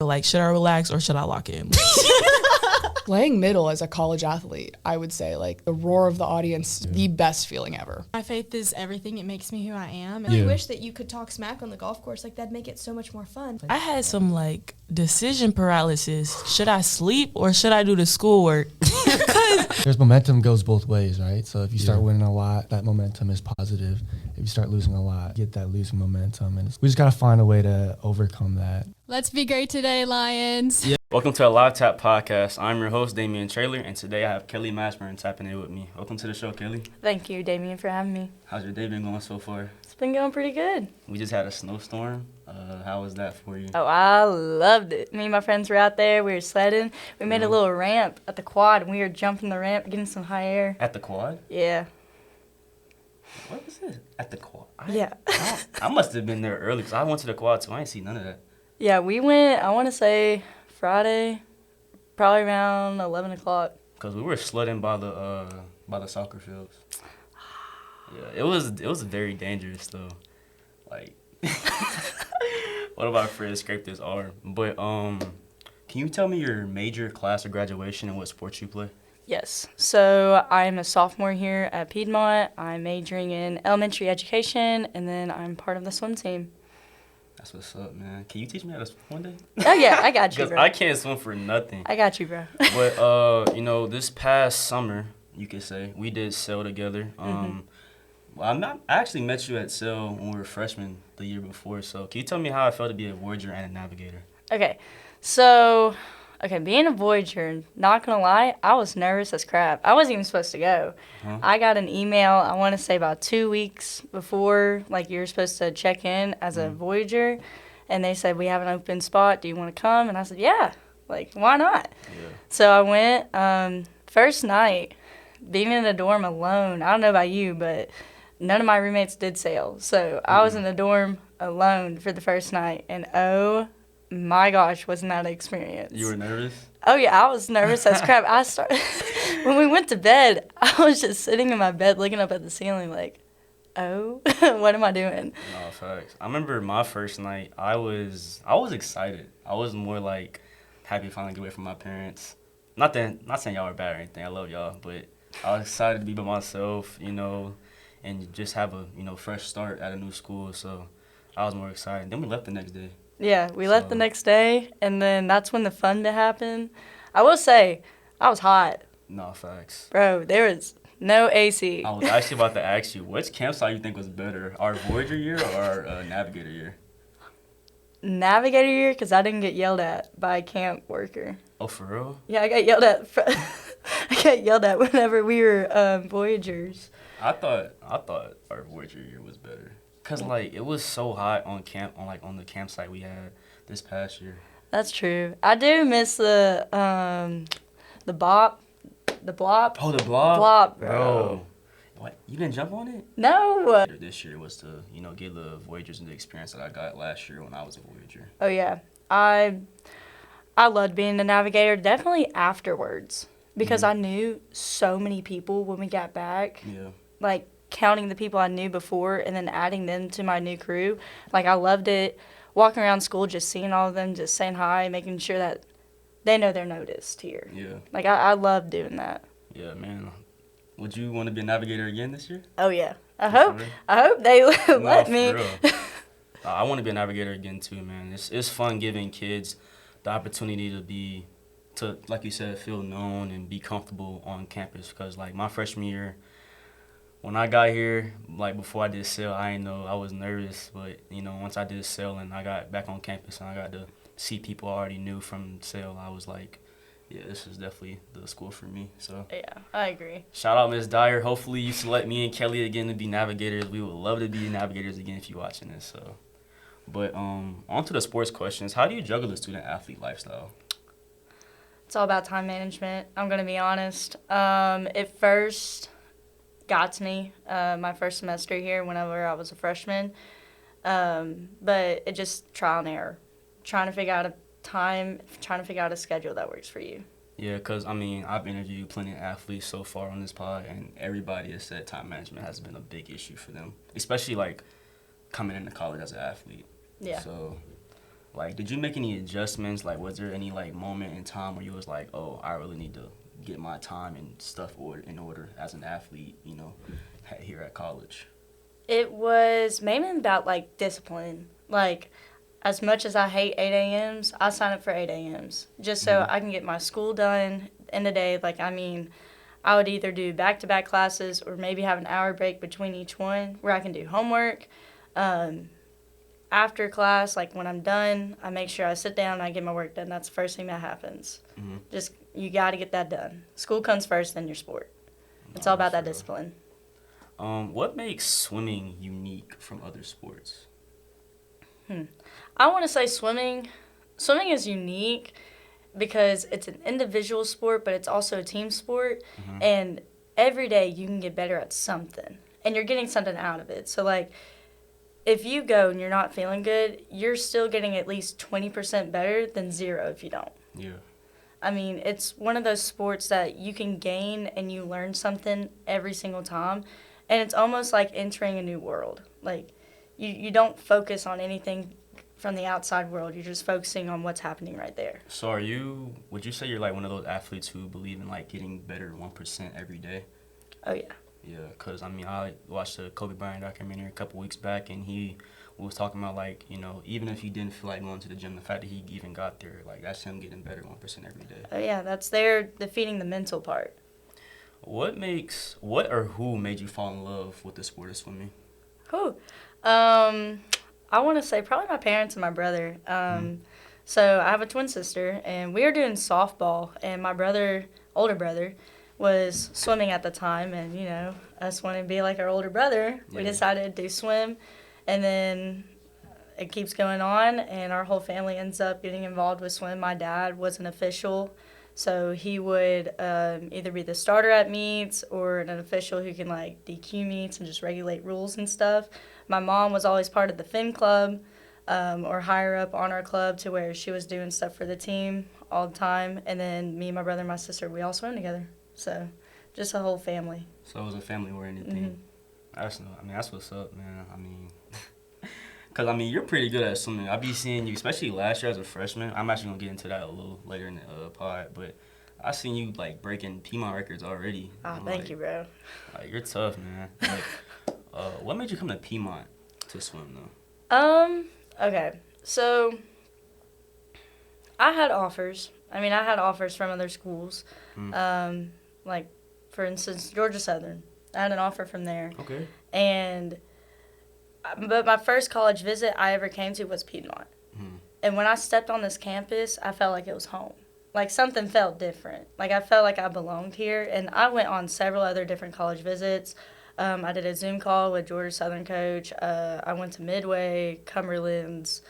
Like, should I relax or should I lock in? Playing middle as a college athlete, I would say, like, the roar of the audience, the best feeling ever. My faith is everything. It makes me who I am. I really wish that you could talk smack on the golf course. Like, that'd make it so much more fun. I had some, like, decision paralysis. Should I sleep or should I do the schoolwork? There's momentum goes both ways, right? So if you start winning a lot, that momentum is positive. If you start losing a lot, get that losing momentum. And we just got to find a way to overcome that. Let's be great today, Lions. Yeah. Welcome to a Live Tap podcast. I'm your host, Damian Traylor, and today I have Kelly Mashburn tapping in with me. Welcome to the show, Kelly. Thank you, Damian, for having me. How's your day been going so far? It's been going pretty good. We just had a snowstorm. How was that for you? Oh, I loved it. Me and my friends were out there. We were sledding. We made a little ramp at the quad, and we were jumping the ramp, getting some high air. At the quad? Yeah. What was it? At the quad? Yeah. I must have been there early because I went to the quad, so I ain't see none of that. Yeah, we went, I want to say, Friday, probably around 11 o'clock. Because we were sledding by the soccer fields. Yeah, it was very dangerous, though. Like, one of our friends scraped his arm. But can you tell me your major, class, or graduation and what sports you play? Yes. So I'm a sophomore here at Piedmont. I'm majoring in elementary education, and then I'm part of the swim team. That's what's up, man. Can you teach me how to swim one day? Oh, yeah, I got you, Because bro. I can't swim for nothing. I got you, bro. But, this past summer, you could say, we did sail together. I actually met you at sail when we were freshmen the year before. So can you tell me how it felt to be a Voyager and a Navigator? Okay, so, being a Voyager, not gonna lie, I was nervous as crap. I wasn't even supposed to go. Huh? I got an email, I want to say about 2 weeks before, like, you're supposed to check in as a Voyager, and they said, we have an open spot, do you want to come? And I said, yeah, like, why not? Yeah. So I went, first night, being in a dorm alone, I don't know about you, but none of my roommates did sail. So I was in the dorm alone for the first night, and oh my gosh, wasn't that an experience. You were nervous? Oh, yeah, I was nervous as crap. When we went to bed, I was just sitting in my bed looking up at the ceiling like, oh, what am I doing? No, facts. I remember my first night, I was excited. I was more like happy to finally get away from my parents. Not saying y'all were bad or anything. I love y'all, but I was excited to be by myself, and just have a, fresh start at a new school. So I was more excited. Then we left the next day. Yeah, we left the next day, and then that's when the fun bit happened. I will say, I was hot. No, facts. Bro, there was no AC. I was actually about to ask you, which campsite you think was better, our Voyager year or our Navigator year? Navigator year, because I didn't get yelled at by a camp worker. Oh, for real? Yeah, I got yelled at. I got yelled at whenever we were Voyagers. I thought our Voyager year was better. Cause it was so hot on the campsite we had this past year. That's true. I do miss the bop, the blop. Oh, the blob. Blop, bro. What? You didn't jump on it? No. This year was to give the Voyagers the experience that I got last year when I was a Voyager. Oh yeah, I loved being a Navigator. Definitely afterwards because I knew so many people when we got back. Yeah. Like, counting the people I knew before and then adding them to my new crew. Like, I loved it. Walking around school, just seeing all of them, just saying hi, making sure that they know they're noticed here. Yeah. Like, I love doing that. Yeah, man. Would you want to be a Navigator again this year? Oh, yeah. I hope they let me. For real. I want to be a Navigator again, too, man. It's fun giving kids the opportunity to, like you said, feel known and be comfortable on campus. Because, my freshman year, when I got here, before I did sail, I didn't know, I was nervous. But, once I did sail and I got back on campus and I got to see people I already knew from sail, I was like, yeah, this is definitely the school for me. So Yeah, I agree. shout out Ms. Dyer. Hopefully you select me and Kelly again to be Navigators. We would love to be Navigators again if you're watching this. So, but on to the sports questions. How do you juggle the student-athlete lifestyle? It's all about time management. I'm going to be honest. It first got to me my first semester here whenever I was a freshman. But it just trial and error. Trying to figure out a schedule that works for you. Yeah, because, I've interviewed plenty of athletes so far on this pod, and everybody has said time management has been a big issue for them, especially, coming into college as an athlete. Yeah. So, Like, did you make any adjustments? Like, was there any, like, moment in time where you was like, oh, I really need to get my time and stuff in order as an athlete, you know, here at college? It was mainly about, like, discipline. Like, as much as I hate 8 a.m.s, I sign up for 8 a.m.s just so I can get my school done in the day. Like, I mean, I would either do back-to-back classes or maybe have an hour break between each one where I can do homework. After class, like when I'm done, I make sure I sit down and I get my work done. That's the first thing that happens. Just, you got to get that done. School comes first, then your sport. It's all about that discipline. What makes swimming unique from other sports? I want to say swimming. Swimming is unique because it's an individual sport, but it's also a team sport. And every day you can get better at something, and you're getting something out of it. So, like, if you go and you're not feeling good, you're still getting at least 20% better than 0 if you don't. Yeah. I mean, it's one of those sports that you can gain and you learn something every single time. And it's almost like entering a new world. Like, you don't focus on anything from the outside world. You're just focusing on what's happening right there. So would you say you're like one of those athletes who believe in like getting better 1% every day? Oh, yeah. Yeah, because I mean, I watched the Kobe Bryant documentary a couple weeks back, and he was talking about, like, you know, even if he didn't feel like going to the gym, the fact that he even got there, like, that's him getting better 1% every day. Oh, yeah, that's there defeating the mental part. What or who made you fall in love with the sport of swimming? Whew. I want to say probably my parents and my brother. So I have a twin sister, and we were doing softball, and my older brother, was swimming at the time, and, you know, us wanting to be like our older brother, we decided to do swim, and then it keeps going on, and our whole family ends up getting involved with swim. My dad was an official, so he would either be the starter at meets or an official who can, like, DQ meets and just regulate rules and stuff. My mom was always part of the Fin Club or higher up on our club to where she was doing stuff for the team all the time, and then me, my brother, and my sister, we all swim together. So, just a whole family. So it was a family-oriented thing. That's what's up, man. I mean, because, I mean, you're pretty good at swimming. I be seeing you, especially last year as a freshman. I'm actually going to get into that a little later in the pod, but I seen you, like, breaking Piedmont records already. Oh, thank you, bro. Like, you're tough, man. Like, what made you come to Piedmont to swim, though? Okay. So, I had offers. I had offers from other schools. Like, for instance, Georgia Southern. I had an offer from there. Okay. But my first college visit I ever came to was Piedmont. And when I stepped on this campus, I felt like it was home. Like, something felt different. Like, I felt like I belonged here. And I went on several other different college visits. I did a Zoom call with Georgia Southern coach. I went to Midway, Cumberland's.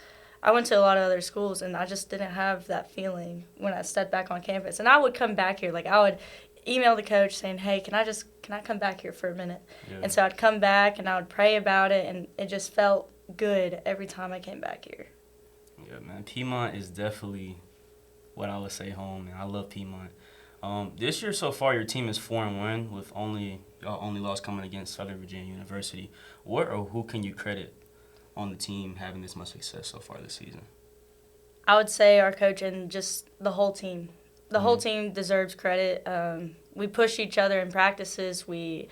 I went to a lot of other schools, and I just didn't have that feeling when I stepped back on campus. And I would come back here. Like, I would email the coach saying, hey, can I come back here for a minute? Yeah. And so I'd come back, and I would pray about it, and it just felt good every time I came back here. Yeah, man. Piedmont is definitely what I would say home, and I love Piedmont. This year so far, your team is 4-1 with only loss coming against Southern Virginia University. What or who can you credit on the team having this much success so far this season? I would say our coach and just the whole team. The whole team deserves credit. We push each other in practices. We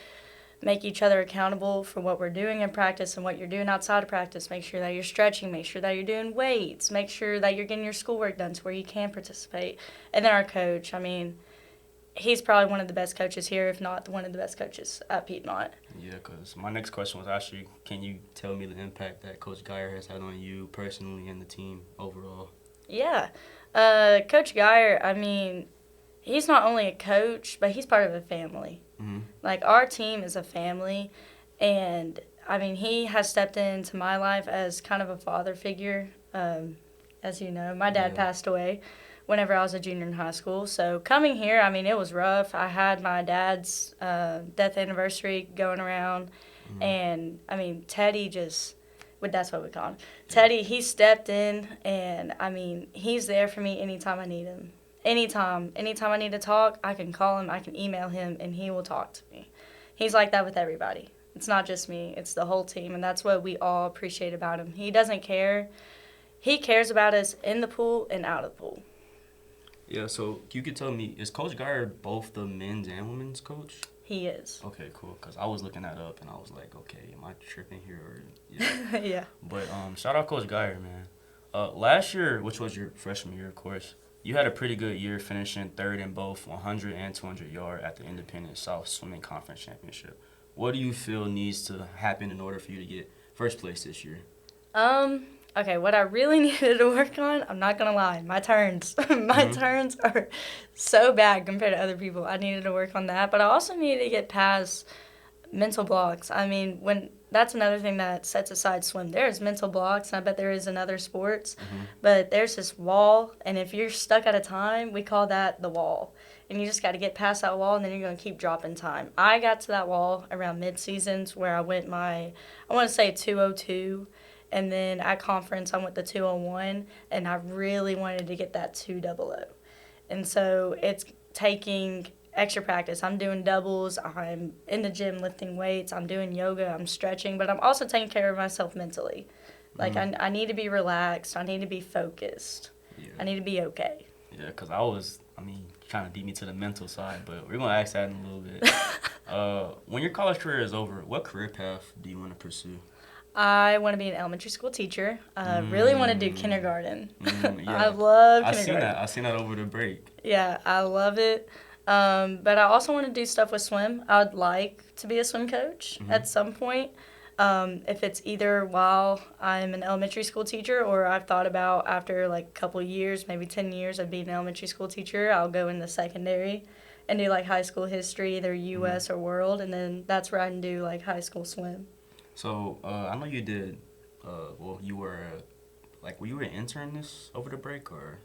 make each other accountable for what we're doing in practice and what you're doing outside of practice. Make sure that you're stretching. Make sure that you're doing weights. Make sure that you're getting your schoolwork done to where you can participate. And then our coach, he's probably one of the best coaches here, if not one of the best coaches at Piedmont. Yeah, because my next question was actually, can you tell me the impact that Coach Geyer has had on you personally and the team overall? Yeah. Coach Geyer, he's not only a coach, but he's part of a family. Like, our team is a family, and, he has stepped into my life as kind of a father figure. As you know, my dad passed away whenever I was a junior in high school. So coming here, it was rough. I had my dad's death anniversary going around, and, Teddy that's what we call him. Teddy, he stepped in, and, he's there for me anytime I need him. Anytime I need to talk, I can call him, I can email him, and he will talk to me. He's like that with everybody. It's not just me, it's the whole team, and that's what we all appreciate about him. He doesn't care. he cares about us in the pool and out of the pool. Yeah, so you could tell me, is Coach Geyer both the men's and women's coach? He is. Okay, cool. Because I was looking that up, and I was like, okay, am I tripping here? Or, yeah. Yeah. But shout out Coach Geyer, man. Last year, which was your freshman year, of course, you had a pretty good year, finishing third in both 100 and 200 yard at the Independent South Swimming Conference Championship. What do you feel needs to happen in order for you to get first place this year? Okay, what I really needed to work on, I'm not going to lie, my turns. My turns are so bad compared to other people. I needed to work on that, but I also needed to get past mental blocks. I mean, that's another thing that sets aside swim. There's mental blocks, and I bet there is in other sports, but there's this wall, and if you're stuck at a time, we call that the wall. And you just got to get past that wall, and then you're going to keep dropping time. I got to that wall around mid-seasons where I went I want to say 2:02. And then at conference, I went the 2:01, and I really wanted to get that 2:00. And so it's taking extra practice. I'm doing doubles. I'm in the gym lifting weights. I'm doing yoga. I'm stretching. But I'm also taking care of myself mentally. Like, I need to be relaxed. I need to be focused. Yeah. I need to be okay. Yeah, because trying to beat me to the mental side, but we're going to ask that in a little bit. When your college career is over, what career path do you want to pursue? I want to be an elementary school teacher. I really want to do kindergarten. Yeah. I love kindergarten. I seen that over the break. Yeah, I love it. But I also want to do stuff with swim. I would like to be a swim coach at some point. If it's either while I'm an elementary school teacher, or I've thought about after like a couple years, maybe 10 years of being an elementary school teacher, I'll go into secondary and do like high school history, either U.S. or world, and then that's where I can do like high school swim. So, I know you did, you were, were you an intern this over the break, or?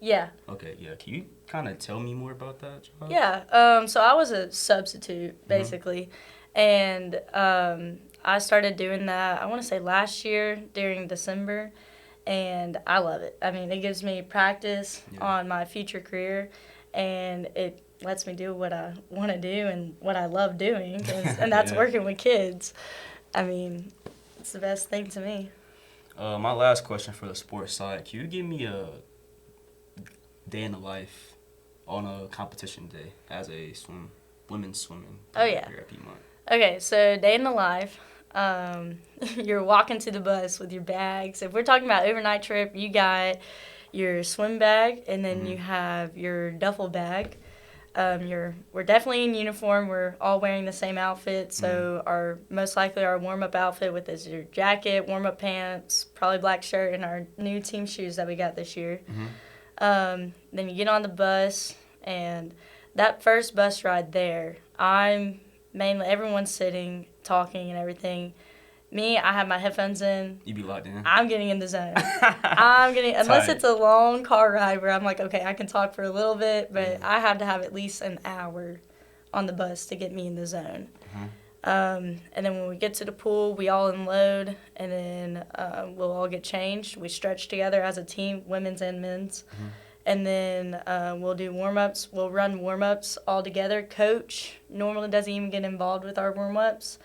Yeah. Okay, yeah. Can you kind of tell me more about that job? Yeah. So I was a substitute, basically, and I started doing that, I want to say last year during December, and I love it. I mean, it gives me practice on my future career, and it lets me do what I want to do and what I love doing, and that's working with kids. I mean, it's the best thing to me. My last question for the sports side, can you give me a day in the life on a competition day as a women's swimming player here at Piedmont? Okay, so day in the life, you're walking to the bus with your bags. If we're talking about overnight trip, you got your swim bag, and then you have your duffel bag. We're definitely in uniform. We're all wearing the same outfit. So our warm-up outfit with is your jacket, warm-up pants, probably black shirt, and our new team shoes that we got this year. Then you get on the bus, and that first bus ride there, everyone's sitting, talking and everything. Me, I have my headphones in. You be locked in? I'm getting in the zone. Unless it's a long car ride where I'm like, okay, I can talk for a little bit, but I have to have at least an hour on the bus to get me in the zone. And then when we get to the pool, we all unload, and then we'll all get changed. We stretch together as a team, women's and men's. And then we'll do warm-ups. We'll run warm-ups all together. Coach normally doesn't even get involved with our warm-ups.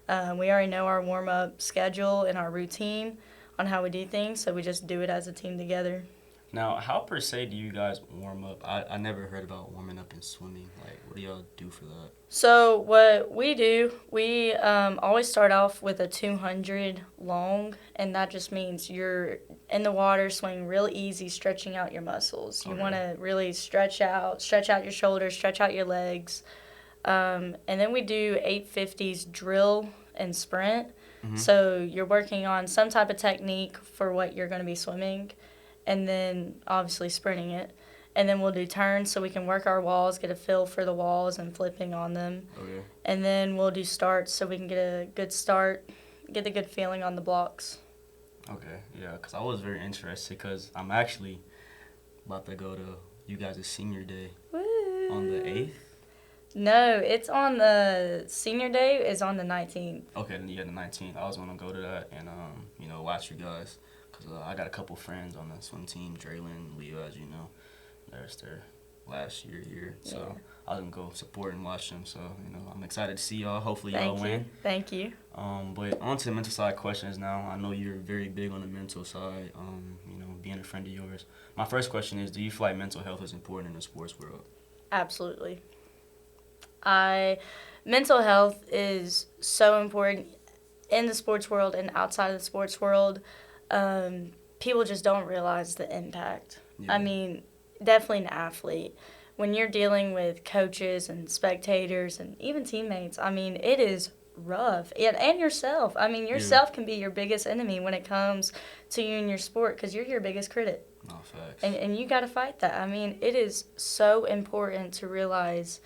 We already know our warm-up schedule and our routine on how we do things, so we just do it as a team together. Now, how per se do you guys warm up? I never heard about warming up in swimming. Like, what do y'all do for that? So what we do, we always start off with a 200 long, and that just means you're in the water, swimming real easy, stretching out your muscles. You want to really stretch out your shoulders, stretch out your legs. And then we do 850s drill and sprint. So you're working on some type of technique for what you're going to be swimming, and then obviously sprinting it. And then we'll do turns so we can work our walls, get a feel for the walls and flipping on them. And then we'll do starts so we can get a good start, get the good feeling on the blocks. Okay, yeah, because I was very interested because I'm actually about to go to you guys' senior day. Woo. On the 8th. No, it's on the senior day is on the 19th. Okay, yeah, the 19th. I was going to go to that and, watch you guys. Because I got a couple friends on the swim team, Draylon, Leo, as you know. They're last year. So Yeah. I was gonna go support and watch them. So I'm excited to see y'all. Hopefully y'all win. Thank you. But on to the mental side questions now. I know you're very big on the mental side. Being a friend of yours. My first question is: do you feel like mental health is important in the sports world? Absolutely. Mental health is so important in the sports world and outside of the sports world. People just don't realize the impact. Yeah. I mean, definitely an athlete. When you're dealing with coaches and spectators and even teammates, I mean, it is rough. And yourself. I mean, yourself can be your biggest enemy when it comes to you and your sport because you're your biggest critic. No, facts. And you got to fight that. I mean, it is so important to realize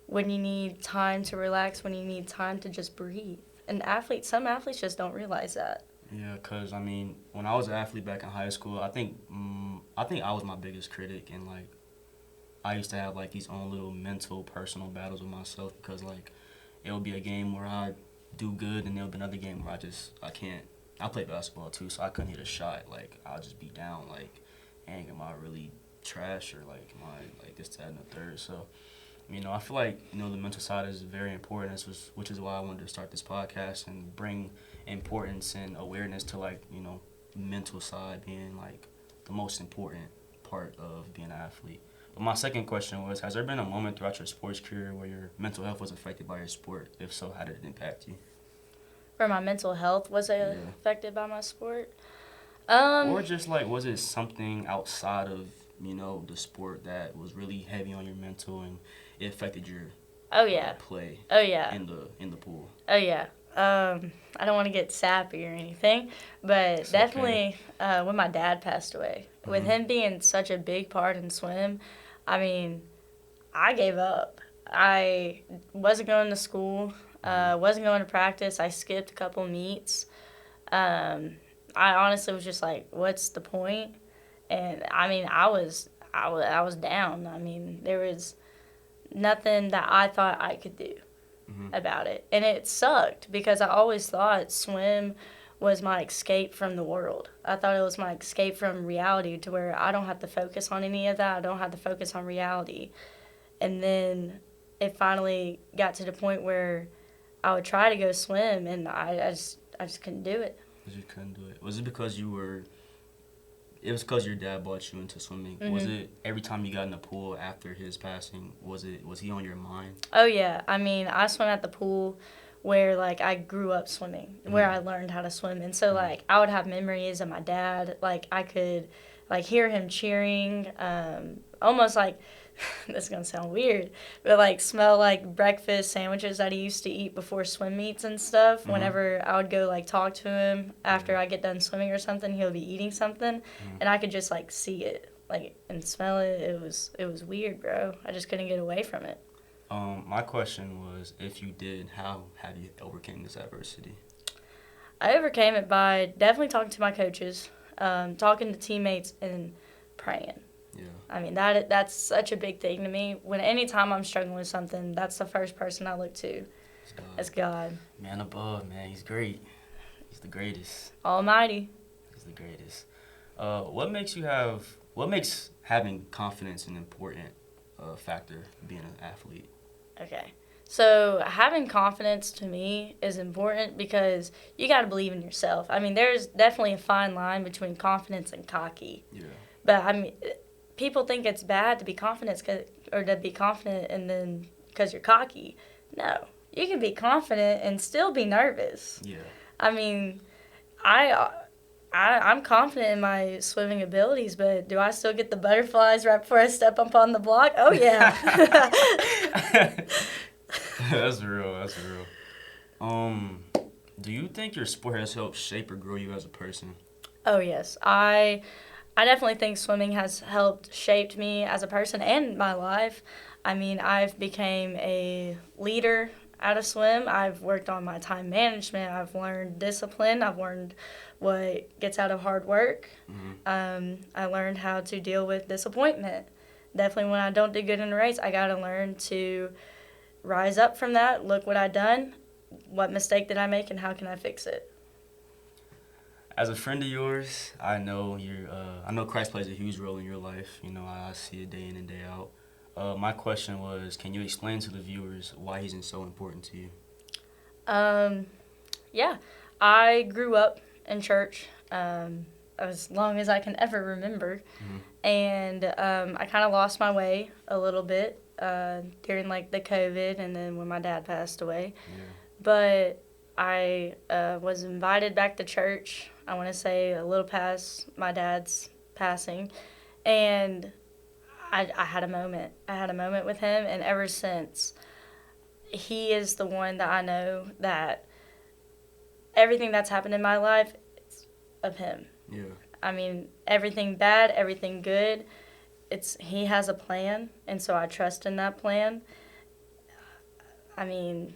when you need time to relax, when you need time to just breathe. And some athletes just don't realize that. Yeah, because, when I was an athlete back in high school, I think I was my biggest critic. And, I used to have, these own little mental, personal battles with myself because, it would be a game where I do good and there would be another game where I can't. I played basketball, too, so I couldn't hit a shot. I'll just be down, am I really trash or, am I, this, that, and the third. So, I feel like, the mental side is very important, which is why I wanted to start this podcast and bring importance and awareness to, mental side being, the most important part of being an athlete. But my second question was, has there been a moment throughout your sports career where your mental health was affected by your sport? If so, how did it impact you? Where my mental health was affected by my sport? Or just, was it something outside of, the sport that was really heavy on your mental and it affected your play in the pool? Oh, yeah. I don't want to get sappy or anything, but It's definitely when my dad passed away, with Mm-hmm. him being such a big part in swim, I gave up. I wasn't going to school, wasn't going to practice. I skipped a couple meets. I honestly was just like, what's the point? And I was down. There was nothing that I thought I could do about it. And it sucked because I always thought swim was my escape from the world. I thought it was my escape from reality to where I don't have to focus on any of that. I don't have to focus on reality. And then it finally got to the point where I would try to go swim and I just couldn't do it. You couldn't do it. Was it because it was because your dad brought you into swimming? Mm-hmm. Was it every time you got in the pool after his passing, was he on your mind? Oh, yeah. I swim at the pool where, I grew up swimming, where I learned how to swim. And so, I would have memories of my dad. I could, hear him cheering, almost this is going to sound weird, but, smell, breakfast sandwiches that he used to eat before swim meets and stuff. Mm-hmm. Whenever I would go, talk to him after I get done swimming or something, he'll be eating something, and I could just, see it, and smell it. It was weird, bro. I just couldn't get away from it. My question was, if you did, how have you overcame this adversity? I overcame it by definitely talking to my coaches, talking to teammates, and praying. Yeah. That's such a big thing to me. Anytime I'm struggling with something, that's the first person I look to. It's God. Man above, man. He's great. He's the greatest. Almighty. He's the greatest. What makes having confidence an important factor being an athlete? Okay. So having confidence to me is important because you got to believe in yourself. There's definitely a fine line between confidence and cocky. Yeah. But people think it's bad to be confident and then because you're cocky. No, you can be confident and still be nervous. Yeah. I'm confident in my swimming abilities, but do I still get the butterflies right before I step up on the block? Oh, yeah. That's real. Do you think your sport has helped shape or grow you as a person? Oh, yes. I definitely think swimming has helped shape me as a person and my life. I've became a leader at a swim. I've worked on my time management. I've learned discipline. I've learned what gets out of hard work. Mm-hmm. I learned how to deal with disappointment. Definitely when I don't do good in a race, I got to learn to rise up from that, look what I done, what mistake did I make, and how can I fix it. As a friend of yours, I know Christ plays a huge role in your life. I see it day in and day out. My question was, can you explain to the viewers why he's so important to you? Yeah, I grew up in church as long as I can ever remember. And I kind of lost my way a little bit during like the COVID and then when my dad passed away. Yeah. But I was invited back to church, I want to say a little past my dad's passing. And I had a moment. I had a moment with him, and ever since, he is the one that I know that everything that's happened in my life is of him. Yeah. I mean, everything bad, everything good, he has a plan, and so I trust in that plan. I mean,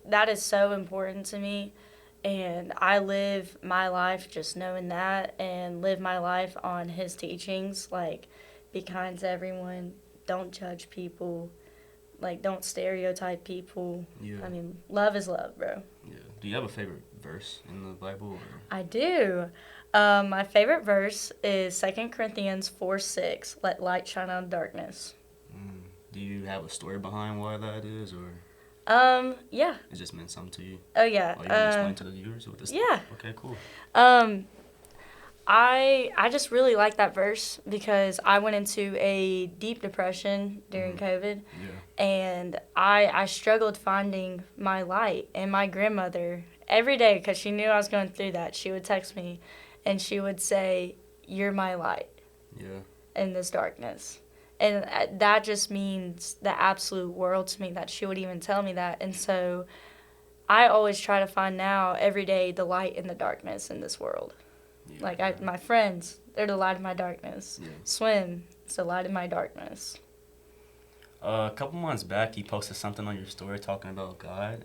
that is so important to me, and I live my life just knowing that and live my life on his teachings, like, be kind to everyone, don't judge people, like, don't stereotype people. Yeah. I mean, love is love, bro. Yeah. Do you have a favorite verse in the Bible? Or? I do. My favorite verse is 2 Corinthians 4:6. Let light shine out of darkness. Do you have a story behind why that is, or Yeah. it just meant something to you? Oh, yeah. Oh, you want to explain to the viewers what this? Yeah. Okay, cool. I just really like that verse because I went into a deep depression during COVID, Yeah. and I struggled finding my light. And my grandmother, every day, because she knew I was going through that, she would text me, and she would say, "You're my light Yeah. in this darkness." And that just means the absolute world to me that she would even tell me that. And so I always try to find now, every day, the light in the darkness in this world. Yeah. Like, my friends, they're the light of my darkness. Yeah. Swim, it's the light of my darkness. A couple months back, you posted something on your story talking about God.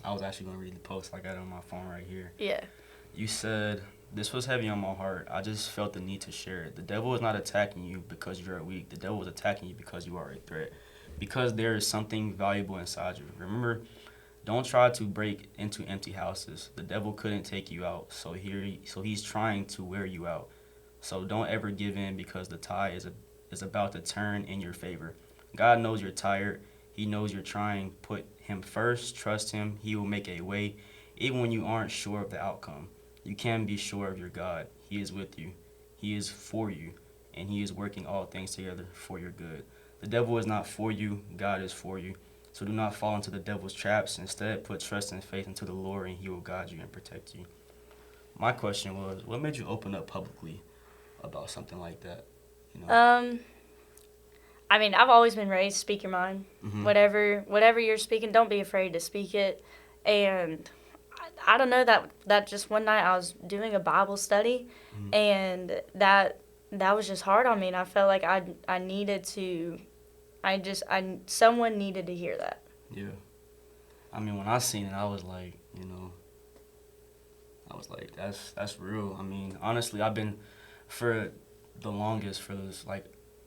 I was actually going to read the post. I got it on my phone right here. Yeah. You said, "This was heavy on my heart. I just felt the need to share it. The devil is not attacking you because you are weak. The devil is attacking you because you are a threat. Because there is something valuable inside you. Remember, don't try to break into empty houses. The devil couldn't take you out, so he's trying to wear you out. So don't ever give in because the tide is about to turn in your favor. God knows you're tired. He knows you're trying. Put him first. Trust him. He will make a way, even when you aren't sure of the outcome. You can be sure of your God. He is with you. He is for you, and he is working all things together for your good. The devil is not for you. God is for you. So do not fall into the devil's traps. Instead, put trust and faith into the Lord, and he will guide you and protect you." My question was, what made you open up publicly about something like that? You know? I mean, I've always been raised, speak your mind. Mhm. Whatever you're speaking, don't be afraid to speak it. And I don't know, that just one night I was doing a Bible study, and that was just hard on me, and I felt like I needed to, someone needed to hear that. Yeah. I mean, when I seen it, I was like, that's real. I mean, honestly, I've been, for the longest,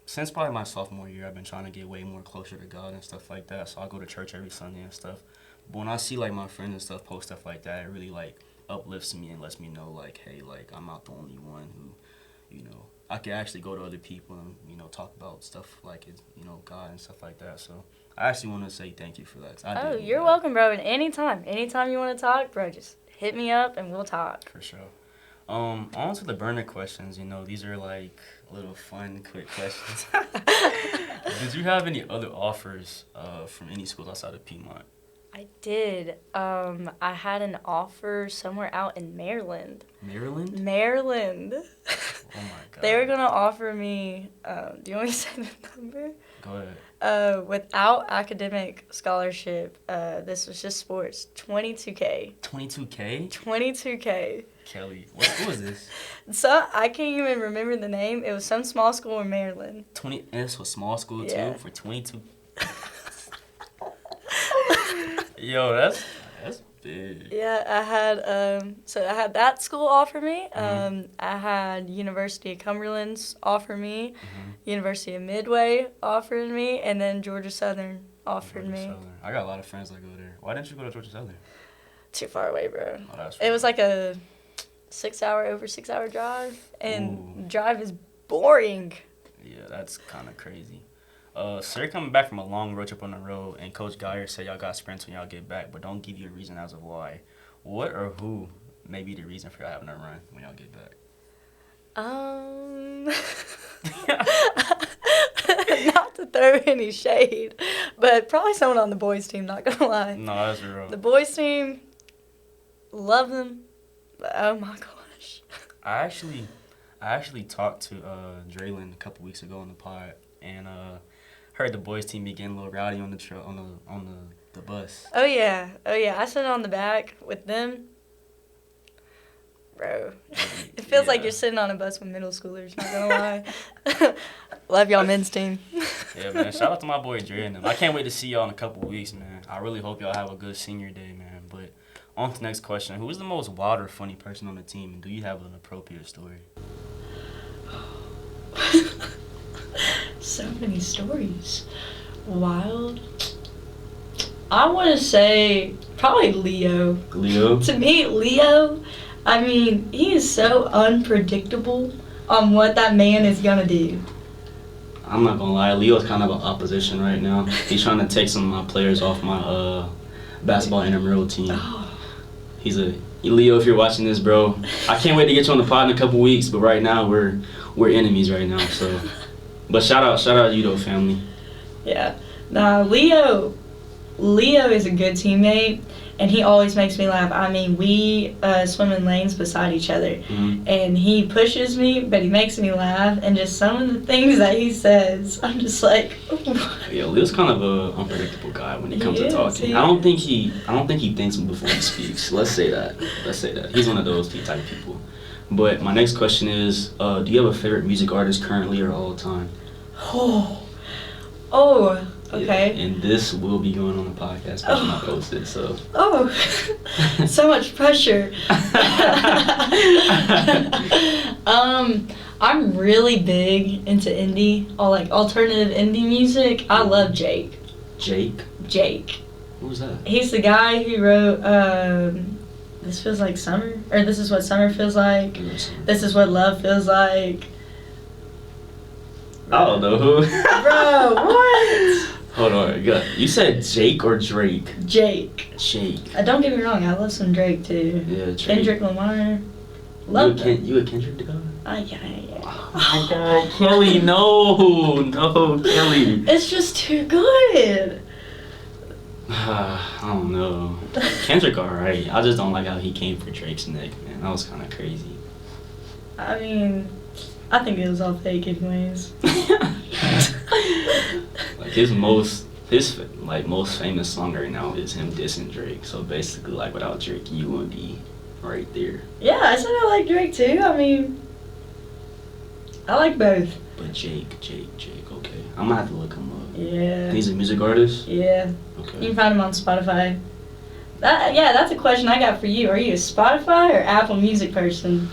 since probably my sophomore year, I've been trying to get way more closer to God and stuff like that. So I go to church every Sunday and stuff. But when I see, like, my friends and stuff post stuff like that, it really, like, uplifts me and lets me know, like, hey, like, I'm not the only one who, I can actually go to other people and, talk about stuff like, God and stuff like that. So I actually want to say thank you for that. Oh, you're welcome, bro. And anytime you want to talk, bro, just hit me up and we'll talk. For sure. On to the burner questions. These are like little fun, quick questions. Did you have any other offers from any schools outside of Piedmont? I did. I had an offer somewhere out in Maryland. Maryland? Maryland. Oh my God. They were going to offer me, do you want me to say the number? Go ahead. Without academic scholarship, this was just sports, $22K. $22K? $22K. Kelly, what school is this? So I can't even remember the name. It was some small school in Maryland. And this was small school Yeah. too for 22. Yo, that's big. Yeah, I had that school offer me. I had University of Cumberland's offer me, University of Midway offered me, and then Georgia Southern offered Georgia me. Southern. I got a lot of friends that go there. Why didn't you go to Georgia Southern? Too far away, bro. Oh, that's It was like a 6 hour drive, and drive is boring. Yeah, that's kind of crazy. So you're coming back from a long road trip on the road, and Coach Geyer said y'all got sprints when y'all get back, but don't give you a reason as of why. What or who may be the reason for y'all having a run when y'all get back? Not to throw any shade, but probably someone on the boys' team, not gonna lie. No, that's real. The boys' team, love them, but oh my gosh. I actually talked to Draylon a couple weeks ago on the pod, and heard the boys' team be getting a little rowdy on the bus. Oh yeah, I sit on the back with them. Bro, it feels like you're sitting on a bus with middle schoolers, not gonna lie. Love y'all men's team. Yeah, man. Shout out to my boy Dre and them. I can't wait to see y'all in a couple weeks, man. I really hope y'all have a good senior day, man. But on to the next question. Who is the most wild or funny person on the team, and do you have an appropriate story? So many stories. Wild. I want to say probably Leo. Leo? To me, Leo, I mean, he is so unpredictable on what that man is going to do. I'm not gonna lie, Leo's kind of an opposition right now. He's trying to take some of my players off my basketball intramural team. Oh. Leo, if you're watching this, bro, I can't wait to get you on the pod in a couple weeks, but right now we're enemies right now, so. But shout out you though, family. Yeah. Nah, Leo is a good teammate, and he always makes me laugh. I mean, we swim in lanes beside each other, and he pushes me, but he makes me laugh, and just some of the things that he says, I'm just like, Yeah, Leo's kind of an unpredictable guy when it comes to talking. He I don't think he thinks before he speaks. Let's say that. He's one of those type of people. But my next question is, do you have a favorite music artist currently or all time? Okay. Yeah, and this will be going on the podcast, but not posted, so. Oh, so much pressure. I'm really big into indie, alternative indie music. I love Jake. Jake? Who's that? He's the guy who wrote This Feels Like Summer, or This Is What Summer Feels Like. This Is What Love Feels Like. I don't know who. Bro, what? Hold on, you said Jake or Drake? Jake. Don't get me wrong, I love some Drake too. Yeah, Drake. Kendrick Lamar. Love them. You a Kendrick guy? Yeah. Oh my God, Kelly, no, Kelly. It's just too good. I don't know. Kendrick alright. I just don't like how he came for Drake's neck, man. That was kind of crazy. I mean, I think it was all fake anyways. Like his most famous song right now is him dissing Drake. So basically, like without Drake, you would be right there. Yeah, I said I like Drake too. I mean, I like both. But Jake, okay. I'm gonna have to look him up. Yeah. He's a music artist? Yeah. Okay. You can find him on Spotify. That's a question I got for you. Are you a Spotify or Apple Music person?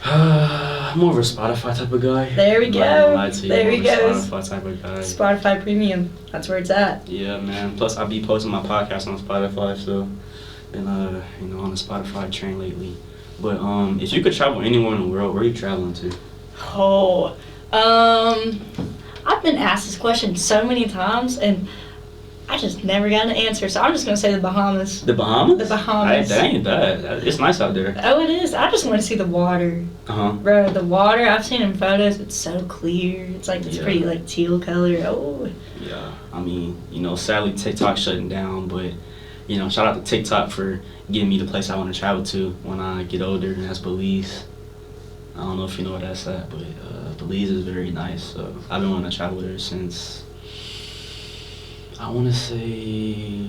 I'm more of a Spotify type of guy. There we go. There he goes. Spotify type of guy. Spotify Premium. That's where it's at. Yeah, man. Plus, I be posting my podcast on Spotify, so been on the Spotify train lately. But if you could travel anywhere in the world, where are you traveling to? I've been asked this question so many times, and I just never got an answer, so I'm just going to say the Bahamas. The Bahamas? The Bahamas. That ain't bad. It's nice out there. Oh, it is. I just want to see the water. Uh-huh. Bro, the water, I've seen in photos, it's so clear. It's like this pretty, teal color. Oh. Yeah. I mean, sadly TikTok's shutting down, but, shout out to TikTok for getting me the place I want to travel to when I get older, and that's Belize. I don't know if you know where that's at, but Belize is very nice. So I've been wanting to travel there since, I want to say,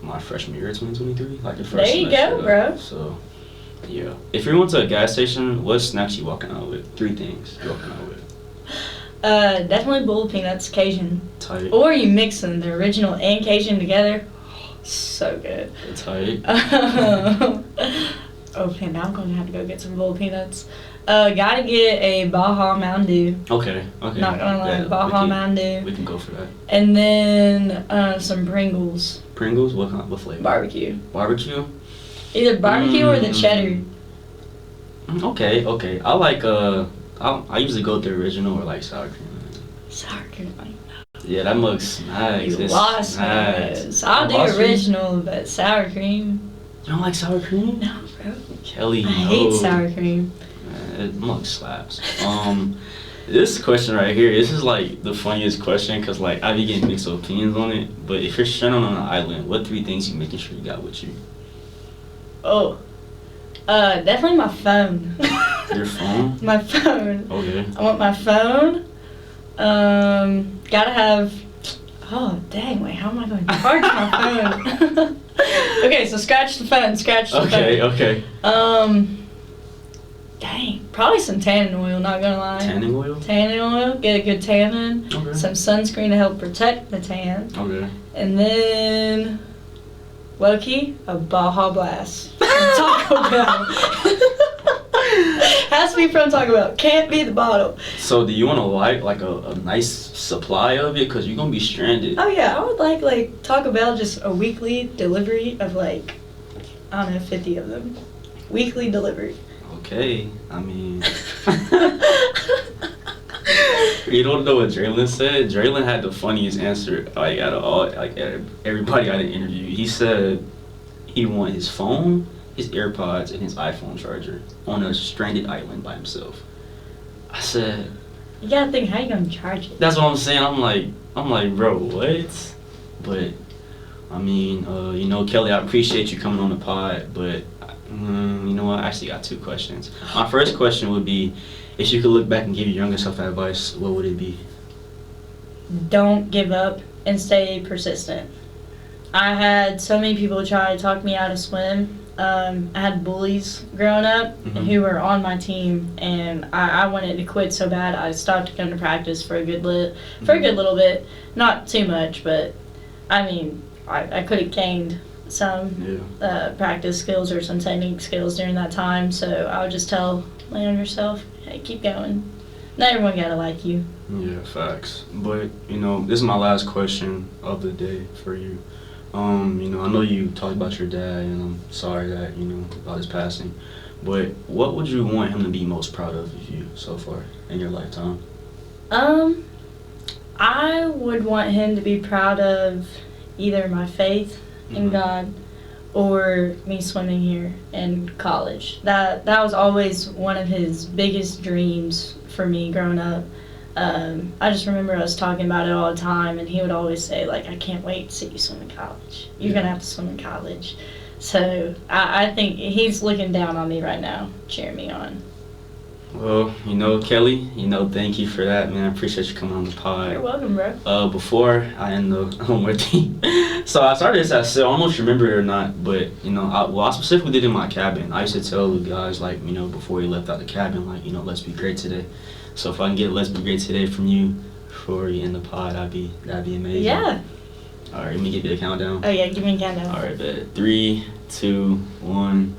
my freshman year of 2023, the first There you semester, go, bro. So, yeah. If you went to a gas station, what snacks you walking out with? 3 things you walking out with. Definitely boiled peanuts, Cajun. Tight. Or you mix them, the original and Cajun together. So good. Tight. Okay, now I'm going to have to go get some boiled peanuts. Gotta get a Baja Mountain Dew. Okay. Not gonna lie, Baja Mountain Dew. We can go for that. And then some Pringles. Pringles? What flavor? Barbecue. Barbecue? Either barbecue or the cheddar. Okay. I like, I usually go with the original or sour cream. Sour cream. Yeah, that mug smacks. You It lost me. smacks. I'll You lost do me? original, but sour cream. You don't like sour cream? No, bro. Kelly, I no. hate sour cream. Man, it mug slaps. This question right here, this is like the funniest question because like I be getting mixed opinions on it. But if you're stranded on an island, what 3 things you making sure you got with you? Oh, definitely my phone. Your phone? My phone. Okay. I want my phone. Gotta have. Oh dang! Wait, how am I going to charge my phone? Okay, so scratch the phone. Scratch the Okay, phone. okay. Dang, probably some tanning oil. Not gonna lie. Tanning oil? Tanning oil. Get a good tanning. Okay. Some sunscreen to help protect the tan. Okay. And then, low-key, a Baja Blast from Taco Bell. Has to be from Taco Bell. Can't be the bottle. So do you want to like a nice supply of it? Because you're going to be stranded. Oh yeah, I would like Taco Bell, just a weekly delivery of like, I don't know, 50 of them. Weekly delivery. Okay. I mean... You don't know what Draylon said? Draylon had the funniest answer like out of all, like everybody I did interview. He said he want his phone, his AirPods, and his iPhone charger on a stranded island by himself. I said, You gotta think, how you gonna charge it? that's what I'm saying. I'm like, bro, what? But I mean, you know, Kelly, I appreciate you coming on the pod, but you know what? I actually got 2 questions. My first question would be, if you could look back and give your younger self advice, what would it be? Don't give up and stay persistent. I had so many people try to talk me out of swim. I had bullies growing up who were on my team, and I wanted to quit so bad. I stopped going to practice for a good little bit, not too much, but I mean, I could have gained some practice skills or some technique skills during that time. So I would just tell my younger self, hey, keep going. Not everyone gotta like you. Yeah, facts. But you know, this is my last question of the day for you. You know, I know you talked about your dad, and I'm sorry that, you know, about his passing. But what would you want him to be most proud of you so far in your lifetime? I would want him to be proud of either my faith in God or me swimming here in college. That was always one of his biggest dreams for me growing up. I just remember us talking about it all the time, and he would always say, like, I can't wait to see you swim in college. You're going to have to swim in college. So I think he's looking down on me right now, cheering me on. Well, you know, Kelly, you know, thank you for that, man. I appreciate you coming on the pod. You're welcome, bro. Before I end the homework thing, so I started this at 6. I don't know if you remember it or not, but, you know, I specifically did it in my cabin. I used to tell the guys, like, you know, before he left out the cabin, like, you know, let's be great today. So if I can get let's be great today from you before you end the pod, that'd be amazing. Yeah. All right, let me give you a countdown. Oh, yeah, give me a countdown. All right, bet. 3, 2, 1.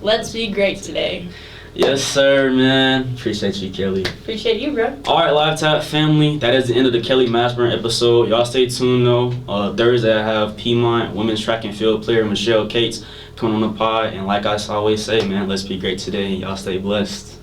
Let's be great today. Yes, sir, man. Appreciate you, Kelly. Appreciate you, bro. All right, Live Tap family, that is the end of the Kelly Mashburn episode. Y'all stay tuned, though. Thursday, I have Piedmont women's track and field player Michelle Cates coming on the pod. And like I always say, man, let's be great today. Y'all stay blessed.